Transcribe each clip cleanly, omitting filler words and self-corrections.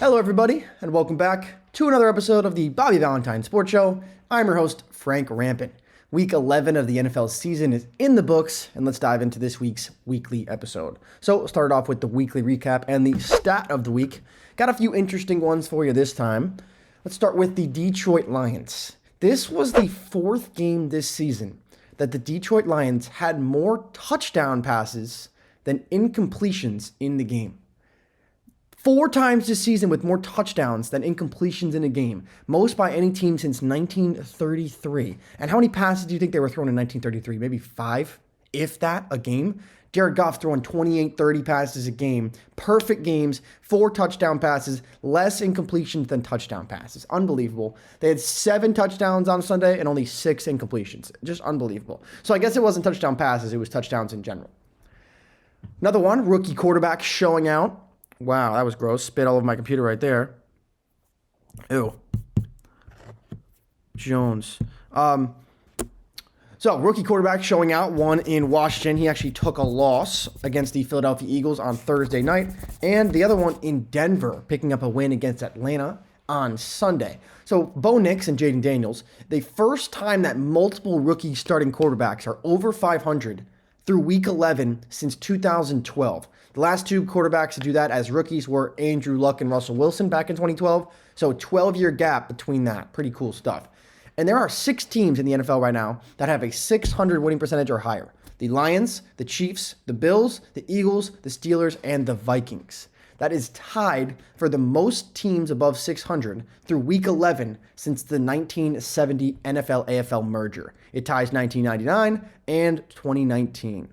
Hello, everybody, and welcome back to another episode of the Bobby Valentine Sports Show. I'm your host, Frank Rampant. Week 11 of the NFL season is in the books, and let's dive into this week's weekly episode. So, we'll start off with the weekly recap and the stat of the week. Got a few interesting ones for you this time. Let's start with the Detroit Lions. This was the fourth game this season that the Detroit Lions had more touchdown passes than incompletions in the game. 4 times this season with more touchdowns than incompletions in a game. Most by any team since 1933. And how many passes do you think they were throwing in 1933? Maybe 5, if that, a game? Jared Goff throwing 28, 30 passes a game. Perfect games, 4 touchdown passes, less incompletions than touchdown passes. Unbelievable. They had 7 touchdowns on Sunday and only 6 incompletions. Just unbelievable. So I guess it wasn't touchdown passes, it was touchdowns in general. Another one, rookie quarterback showing out. Wow, that was gross. Spit all over my computer right there. Ew. Jones. So, rookie quarterback showing out, one in Washington. He actually took a loss against the Philadelphia Eagles on Thursday night. And the other one in Denver, picking up a win against Atlanta on Sunday. So, Bo Nix and Jaden Daniels, the first time that multiple rookie starting quarterbacks are over 500 through Week 11 since 2012. The last 2 quarterbacks to do that as rookies were Andrew Luck and Russell Wilson back in 2012. So 12-year gap between that. Pretty cool stuff. And there are 6 teams in the NFL right now that have a 600 winning percentage or higher. The Lions, the Chiefs, the Bills, the Eagles, the Steelers, and the Vikings. That is tied for the most teams above 600 through Week 11 since the 1970 NFL-AFL merger. It ties 1999 and 2019.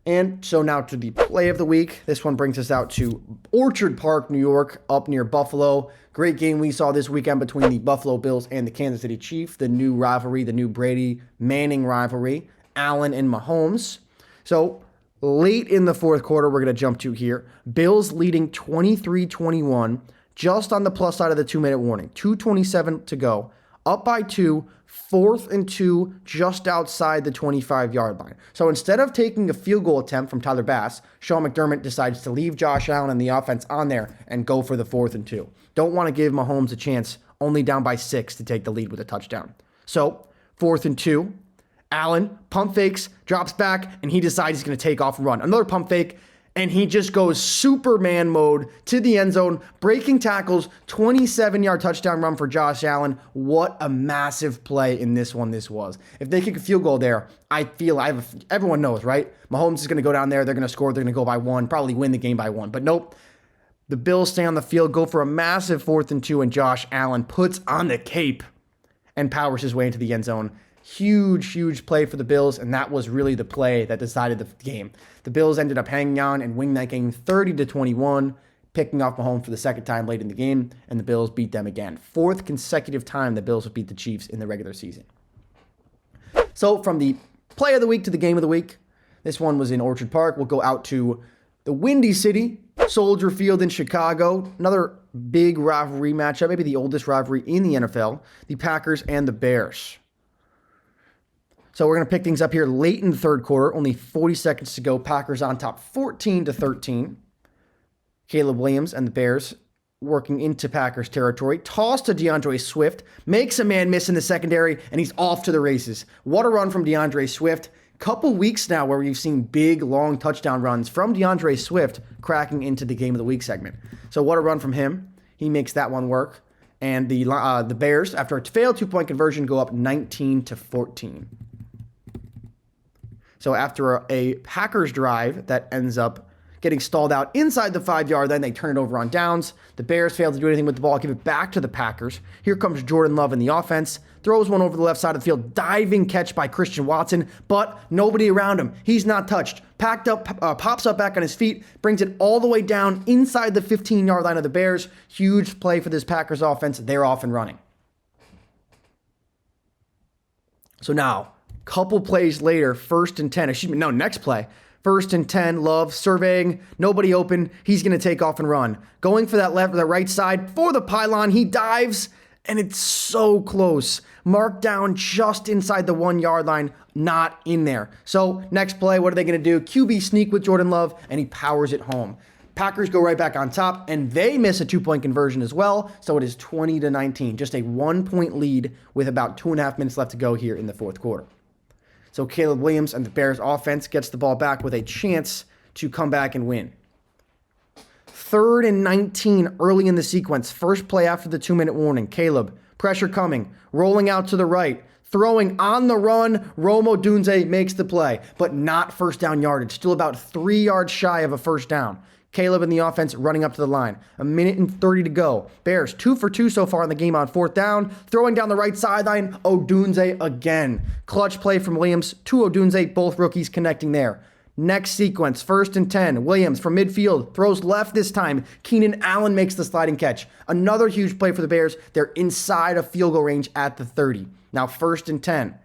And so now to the play of the week. This one brings us out to Orchard Park, New York, up near Buffalo. Great game we saw this weekend between the Buffalo Bills and the Kansas City Chiefs. The new rivalry, the new Brady-Manning rivalry. Allen and Mahomes. So late in the fourth quarter, we're going to jump to here. Bills leading 23-21, just on the plus side of the 2-minute warning. 2:27 to go. Up by 2, 4th and 2, just outside the 25-yard line. So instead of taking a field goal attempt from Tyler Bass, Sean McDermott decides to leave Josh Allen and the offense on there and go for the 4th and 2. Don't want to give Mahomes a chance, only down by 6 to take the lead with a touchdown. So 4th and 2, Allen pump fakes, drops back, and he decides he's going to take off and run. Another pump fake, and he just goes Superman mode to the end zone, breaking tackles, 27-yard touchdown run for Josh Allen. What a massive play in this one this was. If they kick a field goal there, everyone knows, right? Mahomes is going to go down there, they're going to score, they're going to go by 1, probably win the game by 1. But nope, the Bills stay on the field, go for a massive 4th and 2, and Josh Allen puts on the cape and powers his way into the end zone. Huge play for the Bills, and that was really the play that decided the game. The Bills ended up hanging on and winning that game 30-21, picking off Mahomes for the second time late in the game, and the Bills beat them again. 4th consecutive time the Bills have beat the Chiefs in the regular season. So from the play of the week to the game of the week, this one was in Orchard Park. We'll go out to the Windy City, Soldier Field in Chicago. Another big rivalry matchup, maybe the oldest rivalry in the NFL, the Packers and the Bears. So we're going to pick things up here late in the third quarter. Only 40 seconds to go. Packers on top 14-13. Caleb Williams and the Bears working into Packers territory. Toss to DeAndre Swift. Makes a man miss in the secondary, and he's off to the races. What a run from DeAndre Swift. Couple weeks now where we've seen big, long touchdown runs from DeAndre Swift cracking into the Game of the Week segment. So what a run from him. He makes that one work. And the Bears, after a failed 2-point conversion, go up 19-14. So after a Packers drive that ends up getting stalled out inside the 5-yard line, they turn it over on downs. The Bears fail to do anything with the ball, give it back to the Packers. Here comes Jordan Love in the offense, throws one over the left side of the field, diving catch by Christian Watson, but nobody around him. He's not touched. Packed up, pops up back on his feet, brings it all the way down inside the 15-yard line of the Bears. Huge play for this Packers offense. They're off and running. So now, couple plays later, 1st and 10. Next play. 1st and 10, Love surveying, nobody open. He's going to take off and run. Going for that right side for the pylon. He dives, and it's so close. Marked down just inside the 1-yard line, not in there. So next play, what are they going to do? QB sneak with Jordan Love, and he powers it home. Packers go right back on top, and they miss a 2-point conversion as well, so it is 20-19. Just a 1-point lead with about 2.5 minutes left to go here in the fourth quarter. So Caleb Williams and the Bears offense gets the ball back with a chance to come back and win. 3rd and 19 early in the sequence. First play after the 2-minute warning. Caleb, pressure coming, rolling out to the right, throwing on the run. Rome Odunze makes the play, but not first down yardage. Still about 3 yards shy of a first down. Caleb and the offense running up to the line. 1:30 to go. Bears 2 for 2 so far in the game on 4th down. Throwing down the right sideline. Odunze again. Clutch play from Williams to Odunze. Both rookies connecting there. Next sequence, 1st and 10. Williams from midfield throws left this time. Keenan Allen makes the sliding catch. Another huge play for the Bears. They're inside of field goal range at the 30. Now 1st and 10.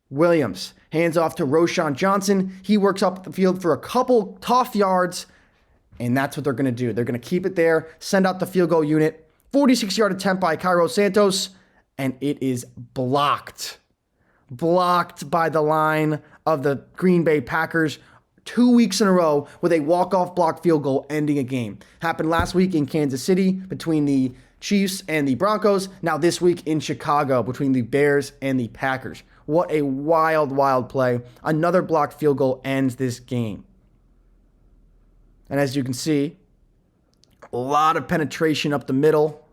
Williams hands off to Roschon Johnson. He works up the field for a couple tough yards. And that's what they're going to do. They're going to keep it there, send out the field goal unit. 46-yard attempt by Cairo Santos, and it is blocked. Blocked by the line of the Green Bay Packers 2 weeks in a row with a walk-off blocked field goal ending a game. Happened last week in Kansas City between the Chiefs and the Broncos. Now this week in Chicago between the Bears and the Packers. What a wild, wild play. Another blocked field goal ends this game. And as you can see, a lot of penetration up the middle.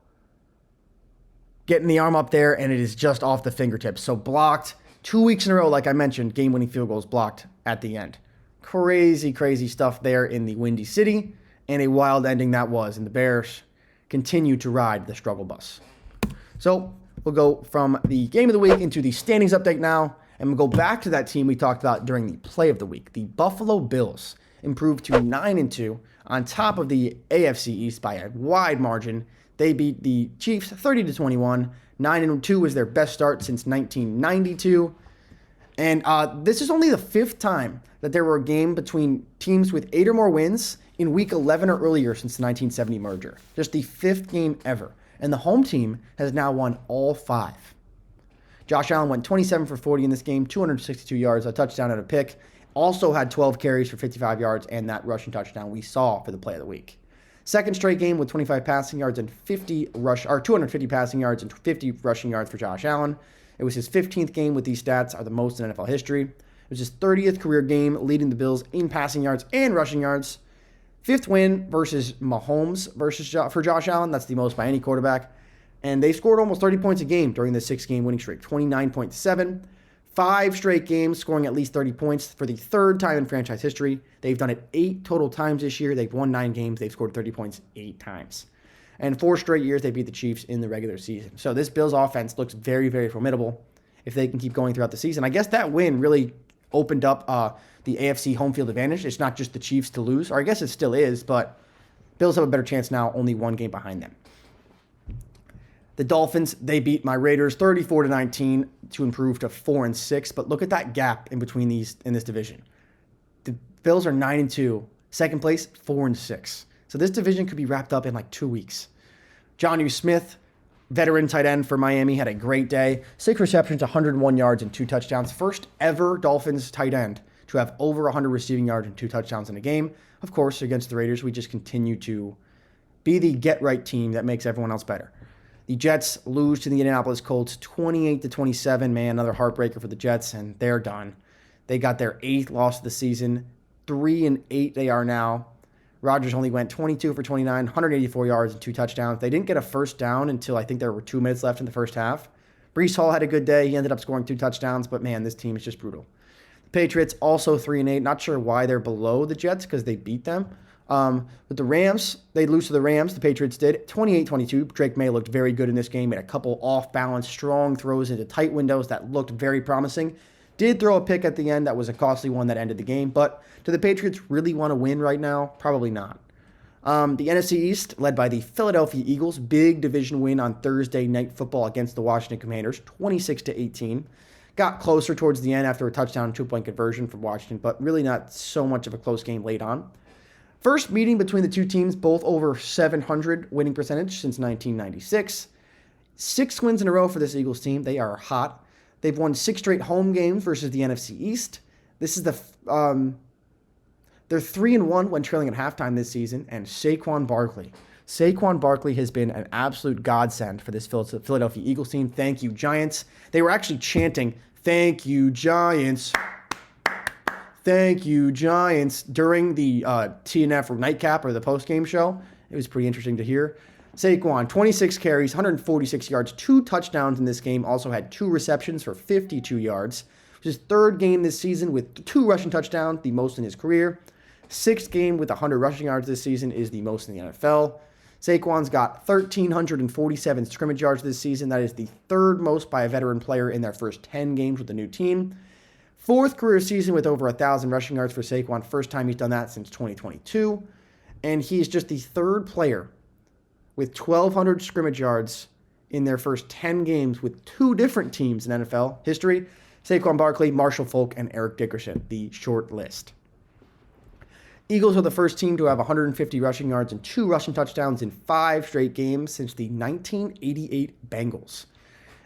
Getting the arm up there, and it is just off the fingertips. So blocked 2 weeks in a row, like I mentioned, game-winning field goals blocked at the end. Crazy, crazy stuff there in the Windy City, and a wild ending that was. And the Bears continue to ride the struggle bus. So we'll go from the game of the week into the standings update now, and we'll go back to that team we talked about during the play of the week, the Buffalo Bills. Improved to 9-2 on top of the AFC East by a wide margin. They beat the Chiefs 30-21. 9-2 was their best start since 1992. And this is only the 5th time that there were a game between teams with 8 or more wins in week 11 or earlier since the 1970 merger. Just the 5th game ever. And the home team has now won all 5. Josh Allen went 27 for 40 in this game, 262 yards, a touchdown and a pick. Also had 12 carries for 55 yards and that rushing touchdown we saw for the play of the week. Second straight game with 25 passing yards and 250 passing yards and 50 rushing yards for Josh Allen. It was his 15th game with these stats, are the most in NFL history. It was his 30th career game, leading the Bills in passing yards and rushing yards. 5th win versus Mahomes for Josh Allen. That's the most by any quarterback. And they scored almost 30 points a game during the 6-game winning streak, 29.7. 5 straight games scoring at least 30 points for the 3rd time in franchise history. They've done it 8 total times this year. They've won 9 games. They've scored 30 points 8 times. And 4 straight years they beat the Chiefs in the regular season. So this Bills offense looks very, very formidable if they can keep going throughout the season. I guess that win really opened up the AFC home field advantage. It's not just the Chiefs to lose, or I guess it still is, but Bills have a better chance now, only 1 game behind them. The Dolphins, they beat my Raiders 34-19 to improve to 4-6. But look at that gap in between these in this division. The Bills are 9-2. Second place, 4-6. So this division could be wrapped up in like 2 weeks. Jonnu Smith, veteran tight end for Miami, had a great day. 6 receptions, 101 yards, and 2 touchdowns. First ever Dolphins tight end to have over 100 receiving yards and 2 touchdowns in a game. Of course, against the Raiders, we just continue to be the get-right team that makes everyone else better. The Jets lose to the Indianapolis Colts 28-27. Man, another heartbreaker for the Jets, and they're done. They got their 8th loss of the season. 3-8 they are now. Rodgers only went 22 for 29, 184 yards and 2 touchdowns. They didn't get a first down until I think there were 2 minutes left in the first half. Breece Hall had a good day. He ended up scoring 2 touchdowns, but man, this team is just brutal. The Patriots also 3-8. Not sure why they're below the Jets because they beat them. With the Rams, they lose to the Rams. The Patriots did 28-22. Drake May looked very good in this game. Made a couple off-balance, strong throws into tight windows that looked very promising. Did throw a pick at the end that was a costly one that ended the game. But do the Patriots really want to win right now? Probably not. The NFC East, led by the Philadelphia Eagles, big division win on Thursday Night Football against the Washington Commanders, 26-18. Got closer towards the end after a touchdown and 2-point conversion from Washington, but really not so much of a close game late on. First meeting between the two teams, both over 700 winning percentage since 1996. 6 wins in a row for this Eagles team. They are hot. They've won 6 straight home games versus the NFC East. This is the They're 3-1 when trailing at halftime this season, and Saquon Barkley has been an absolute godsend for this Philadelphia Eagles team. Thank you, Giants. They were actually chanting, "Thank you, Giants. Thank you, Giants," during the TNF nightcap or the post-game show. It was pretty interesting to hear. Saquon, 26 carries, 146 yards, 2 touchdowns in this game. Also had 2 receptions for 52 yards. It was his 3rd game this season with 2 rushing touchdowns, the most in his career. 6th game with 100 rushing yards this season is the most in the NFL. Saquon's got 1,347 scrimmage yards this season. That is the 3rd most by a veteran player in their first 10 games with the new team. 4th career season with over 1,000 rushing yards for Saquon. First time he's done that since 2022. And he is just the 3rd player with 1,200 scrimmage yards in their first 10 games with 2 different teams in NFL history. Saquon Barkley, Marshall Faulk, and Eric Dickerson, the short list. Eagles are the first team to have 150 rushing yards and 2 rushing touchdowns in 5 straight games since the 1988 Bengals.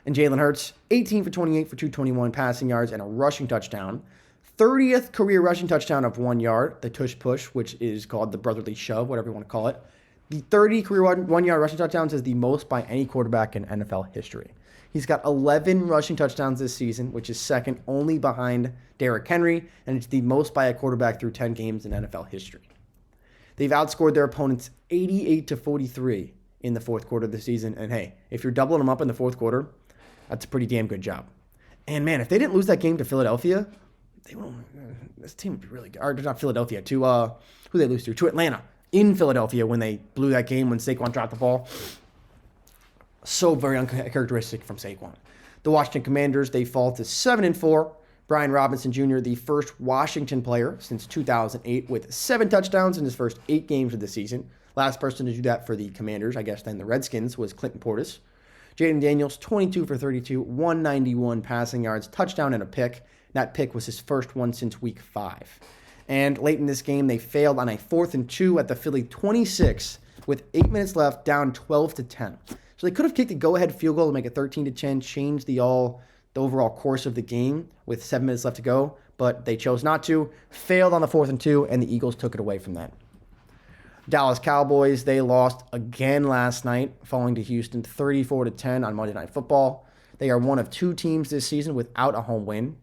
And Jalen Hurts, 18 for 28 for 221 passing yards and a rushing touchdown. 30th career rushing touchdown of 1 yard, the tush push, which is called the brotherly shove, whatever you want to call it. The 30 career 1 yard rushing touchdowns is the most by any quarterback in NFL history. He's got 11 rushing touchdowns this season, which is second only behind Derrick Henry, and it's the most by a quarterback through 10 games in NFL history. They've outscored their opponents 88-43 in the 4th quarter of the season, and hey, if you're doubling them up in the 4th quarter, that's a pretty damn good job. And man, if they didn't lose that game to Philadelphia, this team would be really good. Or not Philadelphia, to who they lose to? To Atlanta in Philadelphia when they blew that game when Saquon dropped the ball. So very uncharacteristic from Saquon. The Washington Commanders, they fall to 7-4. Brian Robinson Jr., the first Washington player since 2008 with 7 touchdowns in his first 8 games of the season. Last person to do that for the Commanders, I guess then the Redskins, was Clinton Portis. Jaden Daniels, 22 for 32, 191 passing yards, touchdown and a pick. That pick was his first one since week 5. And late in this game, they failed on a 4th and 2 at the Philly 26 with 8 minutes left, down 12-10. So they could have kicked a go-ahead field goal to make it 13-10, change the overall course of the game with 7 minutes left to go, but they chose not to. Failed on the 4th and 2, and the Eagles took it away from that. Dallas Cowboys, they lost again last night, falling to Houston 34-10 on Monday Night Football. They are one of 2 teams this season without a home win.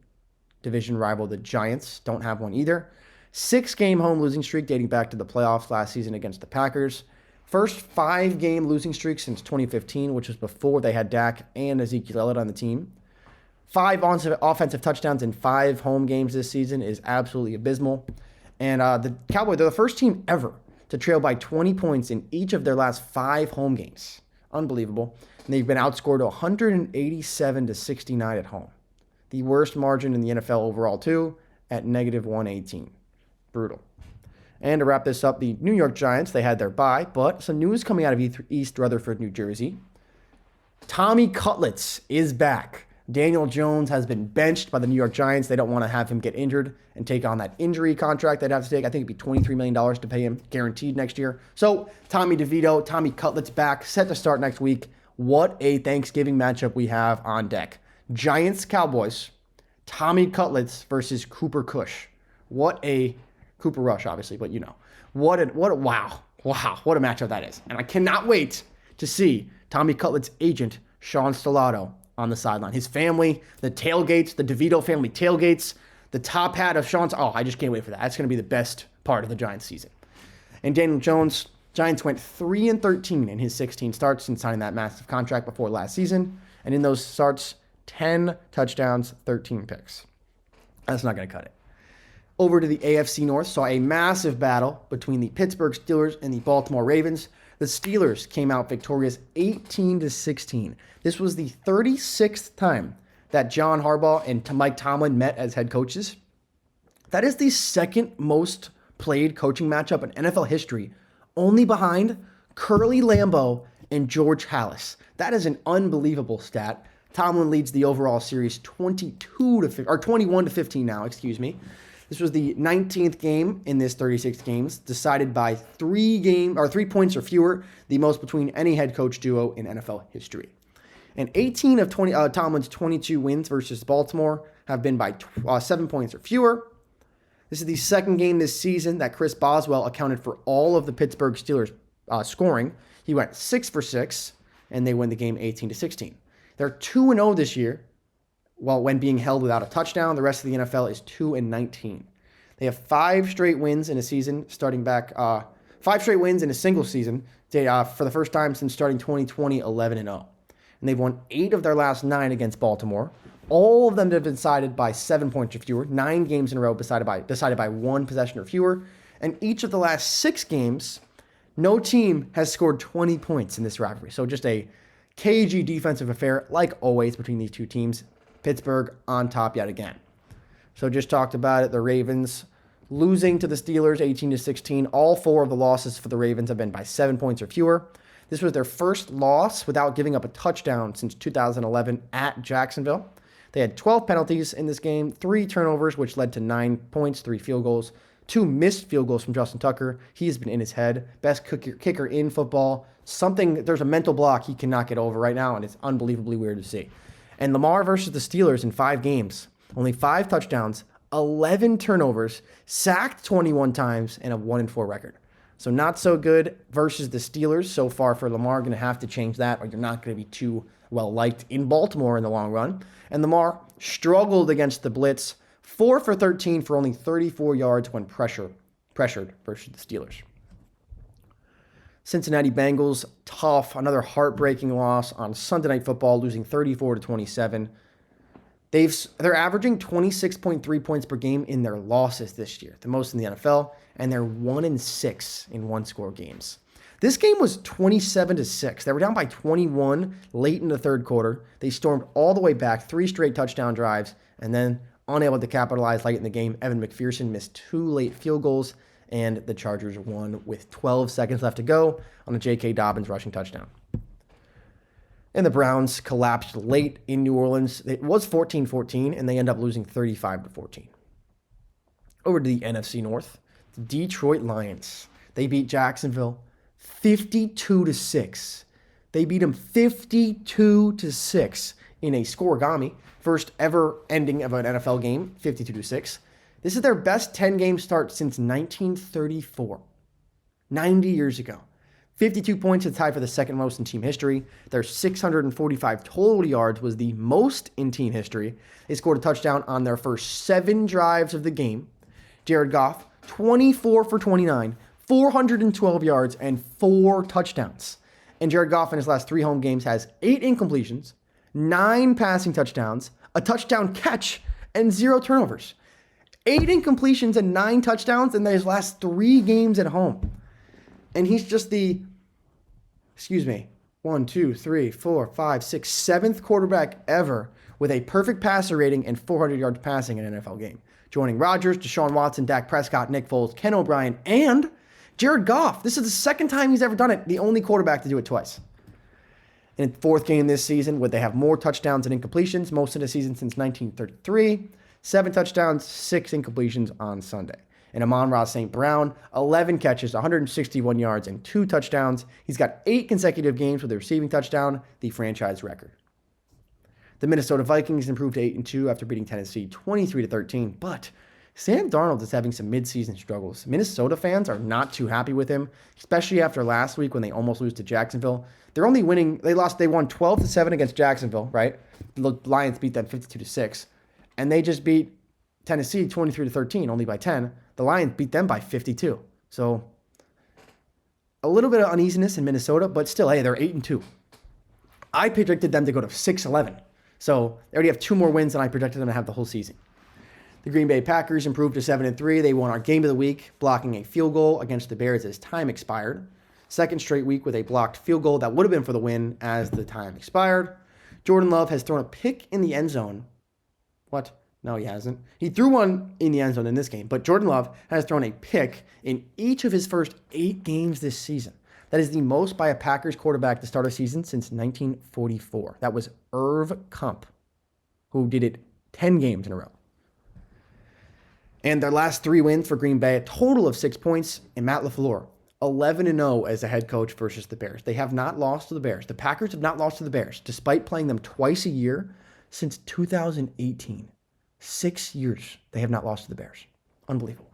Division rival, the Giants, don't have one either. 6-game home losing streak dating back to the playoffs last season against the Packers. First 5-game losing streak since 2015, which was before they had Dak and Ezekiel Elliott on the team. 5 offensive touchdowns in 5 home games this season is absolutely abysmal. And the Cowboys, they're the first team ever to trail by 20 points in each of their last 5 home games. Unbelievable. And they've been outscored 187-69 at home. The worst margin in the NFL overall, too, at -118. Brutal. And to wrap this up, the New York Giants, they had their bye, but some news coming out of East Rutherford, New Jersey. Tommy Cutlets is back. Daniel Jones has been benched by the New York Giants. They don't want to have him get injured and take on that injury contract they'd have to take. I think it'd be $23 million to pay him guaranteed next year. So Tommy Cutlets back, set to start next week. What a Thanksgiving matchup we have on deck. Giants, Cowboys, Tommy Cutlets versus Cooper Kush. What a Cooper Rush, obviously, but you know. Wow, what a matchup that is. And I cannot wait to see Tommy Cutlets' agent, Sean Stellato, on the sideline. His family, the tailgates, the DeVito family tailgates, the top hat of Sean's. Oh, I just can't wait for that. That's going to be the best part of the Giants season. And Daniel Jones, Giants went 3-13 in his 16 starts since signing that massive contract before last season. And in those starts, 10 touchdowns, 13 picks. That's not going to cut it. Over to the AFC North, saw a massive battle between the Pittsburgh Steelers and the Baltimore Ravens. The Steelers came out victorious 18-16. This was the 36th time that John Harbaugh and Mike Tomlin met as head coaches. That is the second most played coaching matchup in NFL history, only behind Curly Lambeau and George Halas. That is an unbelievable stat. Tomlin leads the overall series 21-15 now, excuse me. This was the 19th game in this 36 games, decided by 3 points or fewer, the most between any head coach duo in NFL history. And 18 of Tomlin's 22 wins versus Baltimore have been by 7 points or fewer. This is the second game this season that Chris Boswell accounted for all of the Pittsburgh Steelers scoring. He went 6 for 6, and they win the game 18-16. They're 2-0 this year, while when being held without a touchdown. The rest of the NFL is 2-19. They have 5 straight wins in a season, starting back 5 straight wins in a single season for the first time since starting 2020, 11-0. And they've won 8 of their last 9 against Baltimore. All of them have been decided by 7 points or fewer. 9 games in a row decided by 1 possession or fewer. And each of the last 6 games, no team has scored 20 points in this rivalry. So just a cagey defensive affair, like always, between these two teams. Pittsburgh on top yet again. So just talked about it. The Ravens losing to the Steelers 18-16. All 4 of the losses for the Ravens have been by 7 points or fewer. This was their first loss without giving up a touchdown since 2011 at Jacksonville. They had 12 penalties in this game, 3 turnovers, which led to 9 points, 3 field goals, 2 missed field goals from Justin Tucker. He has been in his head. Best kicker in football. There's a mental block he cannot get over right now, and it's unbelievably weird to see. And Lamar versus the Steelers in 5 games, only 5 touchdowns, 11 turnovers, sacked 21 times, and a 1-4 record. So not so good versus the Steelers so far for Lamar. Going to have to change that, or you're not going to be too well liked in Baltimore in the long run. And Lamar struggled against the blitz, 4 for 13 for only 34 yards when pressured versus the Steelers. Cincinnati Bengals, tough, another heartbreaking loss on Sunday Night Football, losing 34-27. They're averaging 26.3 points per game in their losses this year, the most in the NFL, and they're 1-6 in one-score games. This game was 27-6. They were down by 21 late in the third quarter. They stormed all the way back, 3 straight touchdown drives, and then unable to capitalize late in the game. Evan McPherson missed 2 late field goals, and the Chargers won with 12 seconds left to go on a J.K. Dobbins rushing touchdown. And the Browns collapsed late in New Orleans. It was 14-14, and they end up losing 35-14. Over to the NFC North, the Detroit Lions. They beat Jacksonville 52-6. They beat them 52-6 in a scoregami. First ever ending of an NFL game, 52-6. This is their best 10-game start since 1934, 90 years ago. 52 points is tied for the second most in team history. Their 645 total yards was the most in team history. They scored a touchdown on their first 7 drives of the game. Jared Goff, 24 for 29, 412 yards, and 4 touchdowns. And Jared Goff in his last 3 home games has 8 incompletions, 9 passing touchdowns, a touchdown catch, and 0 turnovers. 8 incompletions and 9 touchdowns in his last 3 games at home. And he's just the, 7th quarterback ever with a perfect passer rating and 400 yards passing in an NFL game. Joining Rodgers, Deshaun Watson, Dak Prescott, Nick Foles, Ken O'Brien, and Jared Goff. This is the second time he's ever done it, the only quarterback to do it twice. In the 4th game this season, would they have more touchdowns and incompletions, most in a season since 1933. 7 touchdowns, 6 incompletions on Sunday. And Amon-Ra St. Brown, 11 catches, 161 yards, and 2 touchdowns. He's got 8 consecutive games with a receiving touchdown, the franchise record. The Minnesota Vikings improved to 8-2 after beating Tennessee 23-13, but Sam Darnold is having some midseason struggles. Minnesota fans are not too happy with him, especially after last week when they almost lose to Jacksonville. They won 12-7 against Jacksonville, right? The Lions beat them 52-6. And they just beat Tennessee 23-13, only by 10. The Lions beat them by 52. So a little bit of uneasiness in Minnesota, but still, hey, they're 8-2. I predicted them to go to 6-11. So they already have 2 more wins than I predicted them to have the whole season. The Green Bay Packers improved to 7-3. They won our game of the week, blocking a field goal against the Bears as time expired. Second straight week with a blocked field goal that would have been for the win as the time expired. Jordan Love has thrown a pick in the end zone. What? No, he hasn't. He threw one in the end zone in this game, but Jordan Love has thrown a pick in each of his first 8 games this season. That is the most by a Packers quarterback to start a season since 1944. That was Irv Kump, who did it 10 games in a row. And their last 3 wins for Green Bay, a total of 6 points, and Matt LaFleur, 11-0 as a head coach versus the Bears. They have not lost to the Bears. The Packers have not lost to the Bears, despite playing them twice a year since 2018. 6 years they have not lost to the Bears. Unbelievable.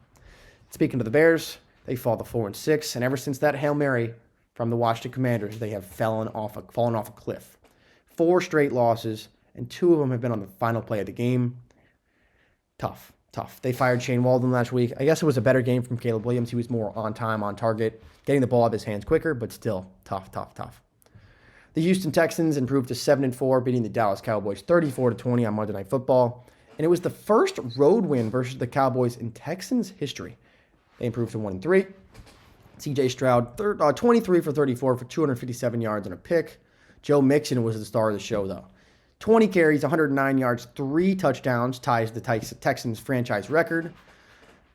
Speaking of the Bears, they fall to 4-6, and ever since that Hail Mary from the Washington Commanders, they have fallen off a cliff. 4 straight losses, and 2 of them have been on the final play of the game. Tough. They fired Shane Waldron last week. I guess it was a better game from Caleb Williams. He was more on time, on target, getting the ball out of his hands quicker, but still tough. The Houston Texans improved to 7-4, beating the Dallas Cowboys 34-20 on Monday Night Football. And it was the first road win versus the Cowboys in Texans history. They improved to 1-3. C.J. Stroud, 23 for 34 for 257 yards and a pick. Joe Mixon was the star of the show, though. 20 carries, 109 yards, 3 touchdowns, ties the Texans franchise record.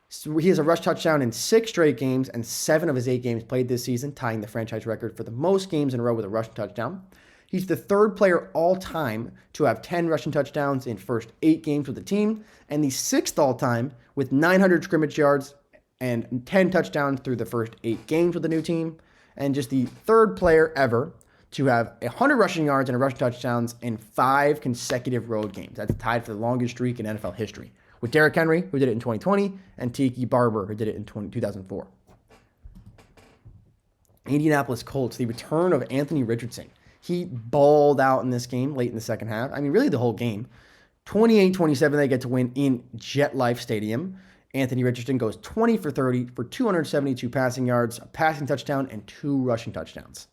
So he has a rush touchdown in 6 straight games and 7 of his 8 games played this season, tying the franchise record for the most games in a row with a rushing touchdown. He's the 3rd player all time to have 10 rushing touchdowns in first 8 games with the team, and the 6th all time with 900 scrimmage yards and 10 touchdowns through the first 8 games with the new team, and just the 3rd player ever to have 100 rushing yards and a rushing touchdowns in 5 consecutive road games. That's tied for the longest streak in NFL history, with Derrick Henry, who did it in 2020, and Tiki Barber, who did it in 2004. Indianapolis Colts, the return of Anthony Richardson. He balled out in this game late in the second half. I mean, really the whole game. 28-27, they get to win in JetLife Stadium. Anthony Richardson goes 20 for 30 for 272 passing yards, a passing touchdown, and 2 rushing touchdowns.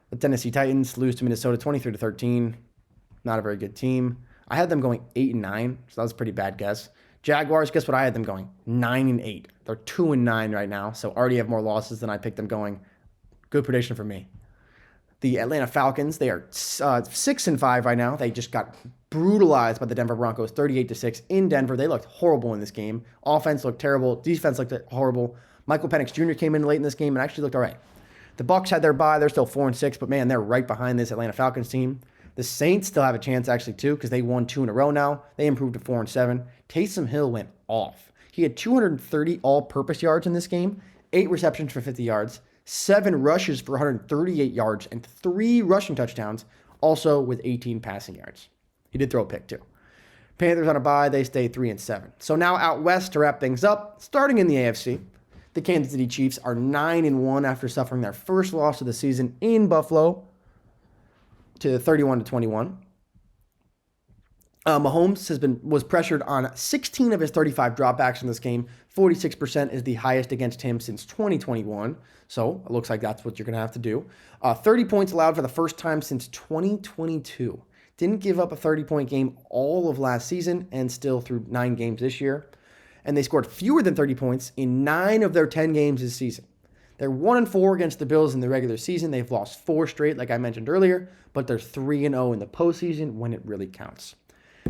The Tennessee Titans lose to Minnesota 23-13. Not a very good team. I had them going 8-9, so that was a pretty bad guess. Jaguars, guess what I had them going? 9-8. They're 2-9 right now, so already have more losses than I picked them going. Good prediction for me. The Atlanta Falcons, they are 6-5 right now. They just got brutalized by the Denver Broncos 38-6 in Denver. They looked horrible in this game. Offense looked terrible. Defense looked horrible. Michael Penix Jr. came in late in this game and actually looked all right. The Bucs had their bye. They're still 4-6, but man, they're right behind this Atlanta Falcons team. The Saints still have a chance actually too because they won 2 in a row now. They improved to 4-7. Taysom Hill went off. He had 230 all-purpose yards in this game, 8 receptions for 50 yards, 7 rushes for 138 yards, and 3 rushing touchdowns, also with 18 passing yards. He did throw a pick too. Panthers on a bye. They stay 3-7. So now out west to wrap things up, starting in the AFC. The Kansas City Chiefs are 9-1 after suffering their first loss of the season in Buffalo to 31-21. Mahomes was pressured on 16 of his 35 dropbacks in this game. 46% is the highest against him since 2021. So it looks like that's what you're going to have to do. 30 points allowed for the first time since 2022. Didn't give up a 30-point game all of last season and still through 9 games this year. And they scored fewer than 30 points in 9 of their 10 games this season. They're 1-4 against the Bills in the regular season. They've lost 4 straight, like I mentioned earlier, but they're 3-0 in the postseason when it really counts.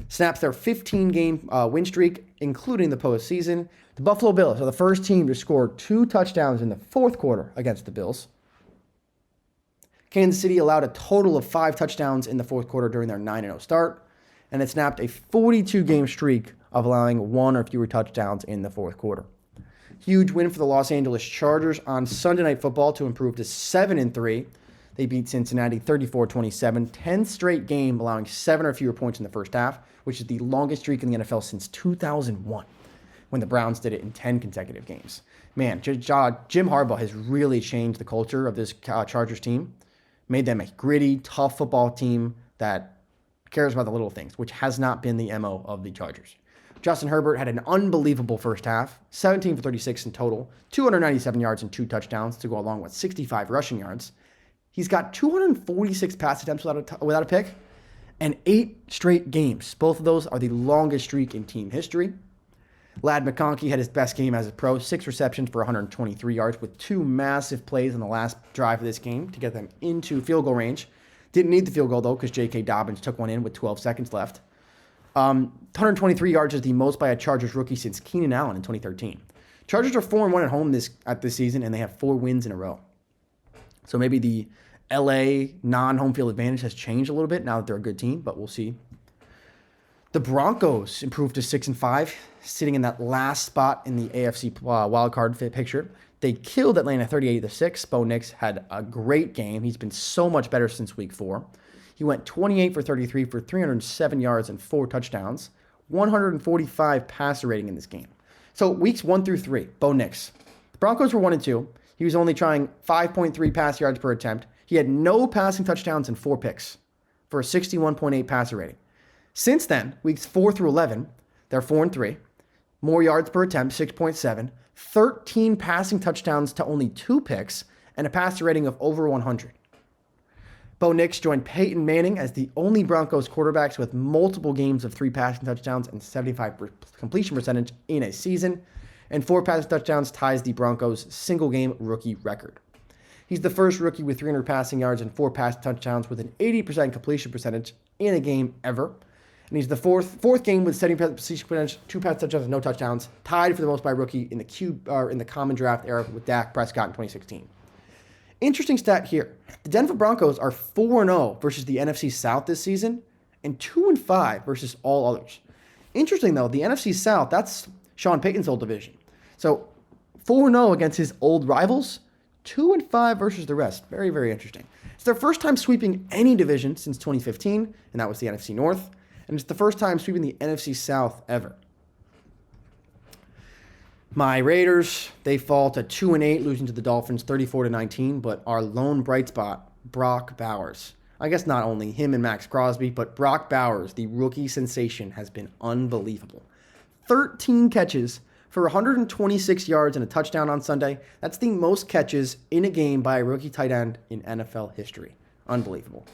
Snaps their 15-game win streak, including the postseason. The Buffalo Bills are the first team to score 2 touchdowns in the fourth quarter against the Bills. Kansas City allowed a total of 5 touchdowns in the fourth quarter during their 9-0 start, and it snapped a 42-game streak of allowing 1 or fewer touchdowns in the fourth quarter. Huge win for the Los Angeles Chargers on Sunday Night Football to improve to 7-3. They beat Cincinnati 34-27, 10th straight game allowing 7 or fewer points in the first half, which is the longest streak in the NFL since 2001, when the Browns did it in 10 consecutive games. Man, Jim Harbaugh has really changed the culture of this Chargers team, made them a gritty, tough football team that cares about the little things, which has not been the MO of the Chargers. Justin Herbert had an unbelievable first half, 17 for 36 in total, 297 yards and 2 touchdowns to go along with 65 rushing yards. He's got 246 pass attempts without a pick and 8 straight games. Both of those are the longest streak in team history. Ladd McConkey had his best game as a pro, 6 receptions for 123 yards with 2 massive plays on the last drive of this game to get them into field goal range. Didn't need the field goal, though, because J.K. Dobbins took one in with 12 seconds left. 123 yards is the most by a Chargers rookie since Keenan Allen in 2013. Chargers are 4-1 at home this season, and they have 4 wins in a row. So maybe the LA non-home field advantage has changed a little bit now that they're a good team, but we'll see. The Broncos improved to 6-5, sitting in that last spot in the AFC wildcard picture. They killed Atlanta 38-6. Bo Nix had a great game. He's been so much better since week 4. He went 28 for 33 for 307 yards and 4 touchdowns. 145 passer rating in this game. So weeks 1 through 3, Bo Nix. The Broncos were 1-2. He was only trying 5.3 pass yards per attempt. He had no passing touchdowns and 4 picks for a 61.8 passer rating. Since then, weeks 4 through 11, they're 4-3. More yards per attempt, 6.7. 13 passing touchdowns to only 2 picks and a passer rating of over 100. Bo Nix joined Peyton Manning as the only Broncos quarterbacks with multiple games of 3 passing touchdowns and 75% completion percentage in a season, and 4 passing touchdowns ties the Broncos' single-game rookie record. He's the first rookie with 300 passing yards and 4 passing touchdowns with an 80% completion percentage in a game ever. And he's the fourth game with 70% completion percentage, 2 passing touchdowns and no touchdowns, tied for the most by rookie in the common draft era with Dak Prescott in 2016. Interesting stat here. The Denver Broncos are 4-0 versus the NFC South this season and 2-5 versus all others. Interesting, though, the NFC South, that's Sean Payton's old division. So 4-0 against his old rivals, 2-5 versus the rest. Very, very interesting. It's their first time sweeping any division since 2015, and that was the NFC North. And it's the first time sweeping the NFC South ever. My Raiders, they fall to 2-8, losing to the Dolphins 34-19, but our lone bright spot, Brock Bowers. I guess not only him and Max Crosby, but Brock Bowers, the rookie sensation, has been unbelievable. 13 catches for 126 yards and a touchdown on Sunday. That's the most catches in a game by a rookie tight end in NFL history. Unbelievable.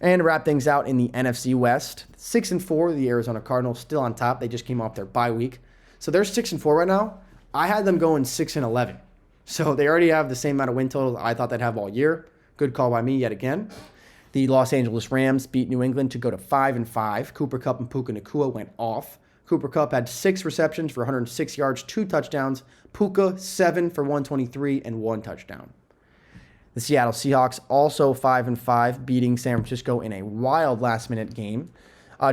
And to wrap things out in the NFC West, 6-4, the Arizona Cardinals still on top. They just came off their bye week. So they're 6-4 right now. I had them going 6-11. So they already have the same amount of win totals I thought they'd have all year. Good call by me yet again. The Los Angeles Rams beat New England to go to 5-5. Cooper Kupp and Puka Nacua went off. Cooper Kupp had 6 receptions for 106 yards, 2 touchdowns. Puka, 7 for 123 and 1 touchdown. The Seattle Seahawks also 5-5, beating San Francisco in a wild last-minute game.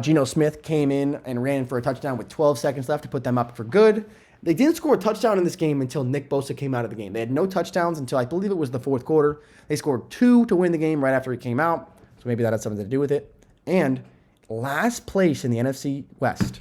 Geno Smith came in and ran for a touchdown with 12 seconds left to put them up for good. They didn't score a touchdown in this game until Nick Bosa came out of the game. They had no touchdowns until I believe it was the fourth quarter. They scored 2 to win the game right after he came out, so maybe that had something to do with it. And last place in the NFC West,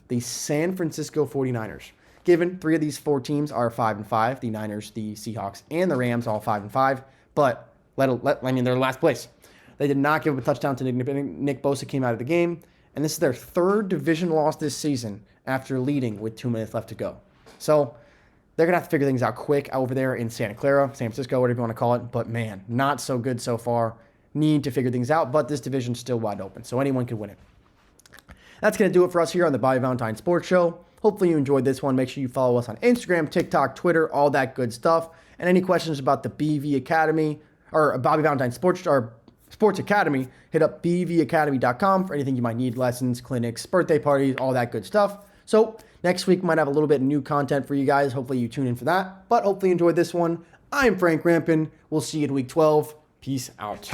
the San Francisco 49ers. Given 3 of these 4 teams are 5-5, the Niners, the Seahawks, and the Rams all 5-5, but they're last place. They did not give up a touchdown to Nick Bosa came out of the game, and this is their 3rd division loss this season after leading with 2 minutes left to go. So they're going to have to figure things out quick over there in Santa Clara, San Francisco, whatever you want to call it. But man, not so good so far. Need to figure things out, but this division's still wide open, so anyone can win it. That's going to do it for us here on the Bobby Valentine Sports Show. Hopefully you enjoyed this one. Make sure you follow us on Instagram, TikTok, Twitter, all that good stuff. And any questions about the BV Academy or Bobby Valentine Sports Academy, hit up bvacademy.com for anything you might need, lessons, clinics, birthday parties, all that good stuff. So next week might have a little bit of new content for you guys. Hopefully you tune in for that. But hopefully you enjoyed this one. I'm Frank Rampin. We'll see you in week 12. Peace out.